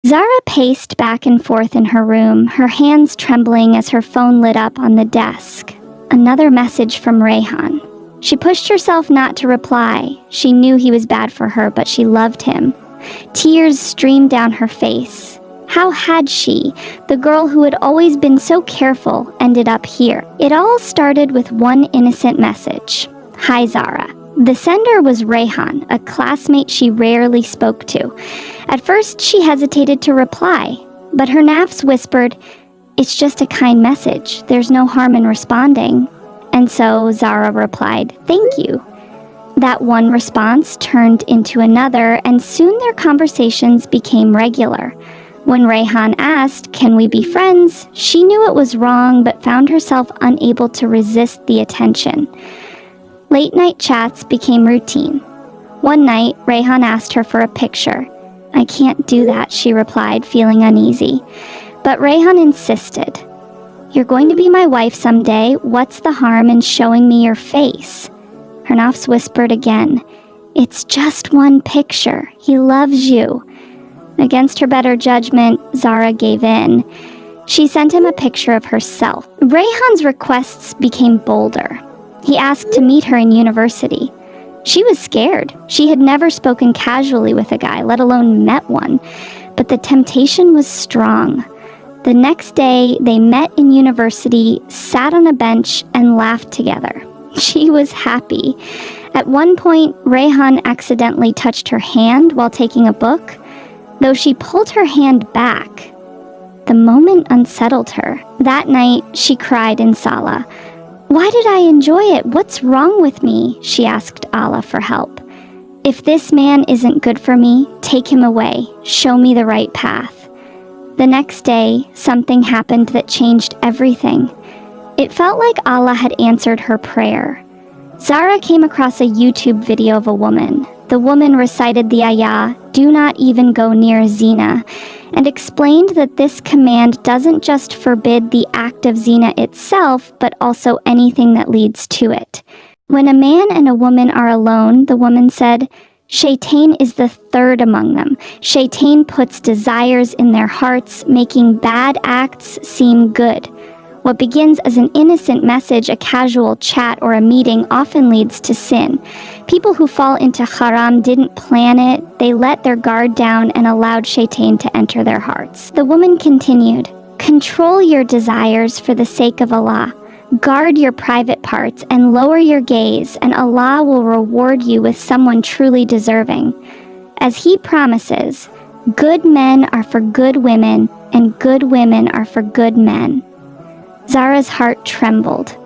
Zara paced back and forth in her room, her hands trembling as her phone lit up on the desk. Another message from Rayhan. She pushed herself not to reply. She knew he was bad for her, but she loved him. Tears streamed down her face. How had she, the girl who had always been so careful, ended up here? It all started with one innocent message. Hi, Zara. The sender was Rayhan, a classmate she rarely spoke to. At first, she hesitated to reply, but her nafs whispered, "It's just a kind message. There's no harm in responding." And so Zara replied, "Thank you." That one response turned into another, and soon their conversations became regular. When Rayhan asked, "Can we be friends?" she knew it was wrong, but found herself unable to resist the attention. Late-night chats became routine. One night, Rayhan asked her for a picture. "I can't do that," she replied, feeling uneasy. But Rayhan insisted. "You're going to be my wife someday. What's the harm in showing me your face?" Her nafs whispered again. "It's just one picture. He loves you." Against her better judgment, Zara gave in. She sent him a picture of herself. Rayhan's requests became bolder. He asked to meet her in university. She was scared. She had never spoken casually with a guy, let alone met one. But the temptation was strong. The next day, they met in university, sat on a bench, and laughed together. She was happy. At one point, Rayhan accidentally touched her hand while taking a book. Though she pulled her hand back, the moment unsettled her. That night, she cried in Salah. "Why did I enjoy it? What's wrong with me?" she asked Allah for help. "If this man isn't good for me, take him away. Show me the right path." The next day, something happened that changed everything. It felt like Allah had answered her prayer. Zara came across a YouTube video of a woman. The woman recited the ayah, "Do not even go near zina," and explained that this command doesn't just forbid the act of zina itself, but also anything that leads to it. When a man and a woman are alone, the woman said, Shaitan is the third among them. Shaitan puts desires in their hearts, making bad acts seem good. What begins as an innocent message, a casual chat, or a meeting often leads to sin. People who fall into haram didn't plan it. They let their guard down and allowed Shaitan to enter their hearts. The woman continued, "Control your desires for the sake of Allah. Guard your private parts and lower your gaze, and Allah will reward you with someone truly deserving. As He promises, good men are for good women, and good women are for good men." Zara's heart trembled.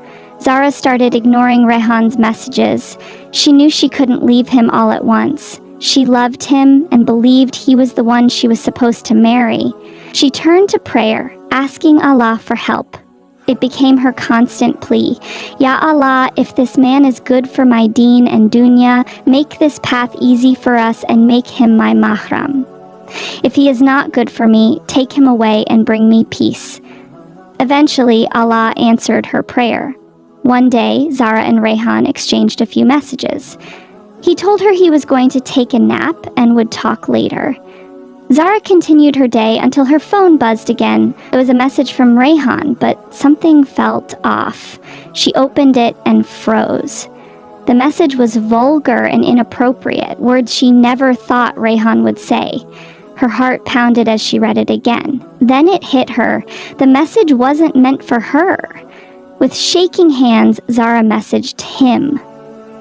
Zara started ignoring Rayhan's messages. She knew she couldn't leave him all at once. She loved him and believed he was the one she was supposed to marry. She turned to prayer, asking Allah for help. It became her constant plea. Ya Allah, if this man is good for my deen and dunya, make this path easy for us and make him my mahram. If he is not good for me, take him away and bring me peace. Eventually, Allah answered her prayer. One day, Zara and Rayhan exchanged a few messages. He told her he was going to take a nap and would talk later. Zara continued her day until her phone buzzed again. It was a message from Rayhan, but something felt off. She opened it and froze. The message was vulgar and inappropriate, words she never thought Rayhan would say. Her heart pounded as she read it again. Then it hit her. The message wasn't meant for her. With shaking hands, Zara messaged him.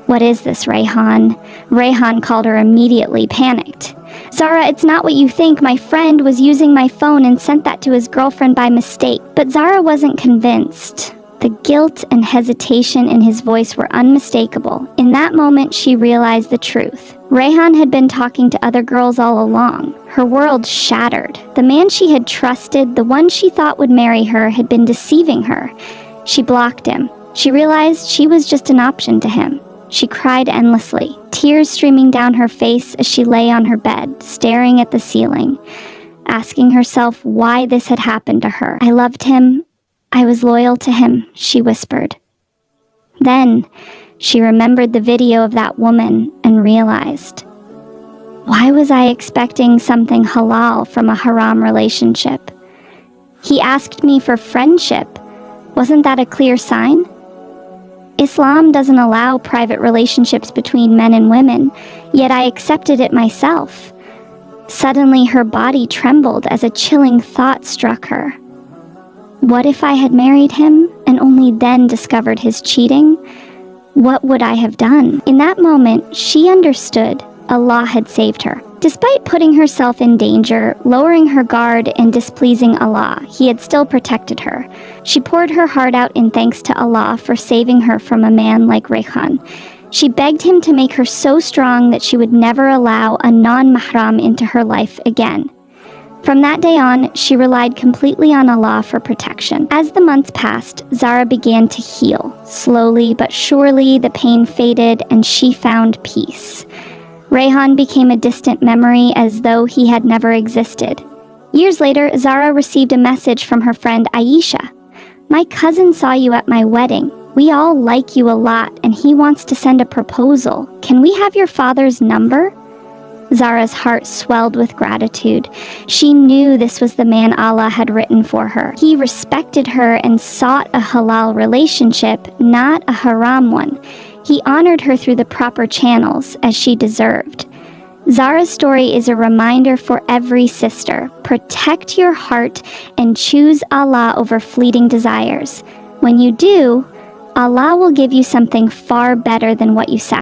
"What is this, Rayhan?" Rayhan called her immediately, panicked. "Zara, it's not what you think. My friend was using my phone and sent that to his girlfriend by mistake." But Zara wasn't convinced. The guilt and hesitation in his voice were unmistakable. In that moment, she realized the truth. Rayhan had been talking to other girls all along. Her world shattered. The man she had trusted, the one she thought would marry her, had been deceiving her. She blocked him. She realized she was just an option to him. She cried endlessly, tears streaming down her face as she lay on her bed, staring at the ceiling, asking herself why this had happened to her. "I loved him. I was loyal to him," she whispered. Then she remembered the video of that woman and realized Why was I expecting something halal from a haram relationship? He asked me for friendship. Wasn't that a clear sign? Islam doesn't allow private relationships between men and women, yet I accepted it myself. Suddenly, her body trembled as a chilling thought struck her. What if I had married him and only then discovered his cheating? What would I have done? In that moment, she understood Allah had saved her. Despite putting herself in danger, lowering her guard, and displeasing Allah, He had still protected her. She poured her heart out in thanks to Allah for saving her from a man like Rayhan. She begged him to make her so strong that she would never allow a non-mahram into her life again. From that day on, she relied completely on Allah for protection. As the months passed, Zara began to heal. Slowly but surely, the pain faded and she found peace. Rayhan became a distant memory as though he had never existed. Years later, Zara received a message from her friend Aisha. "My cousin saw you at my wedding. We all like you a lot and he wants to send a proposal. Can we have your father's number?" Zara's heart swelled with gratitude. She knew this was the man Allah had written for her. He respected her and sought a halal relationship, not a haram one. He honored her through the proper channels, as she deserved. Zara's story is a reminder for every sister. Protect your heart and choose Allah over fleeting desires. When you do, Allah will give you something far better than what you sacrificed.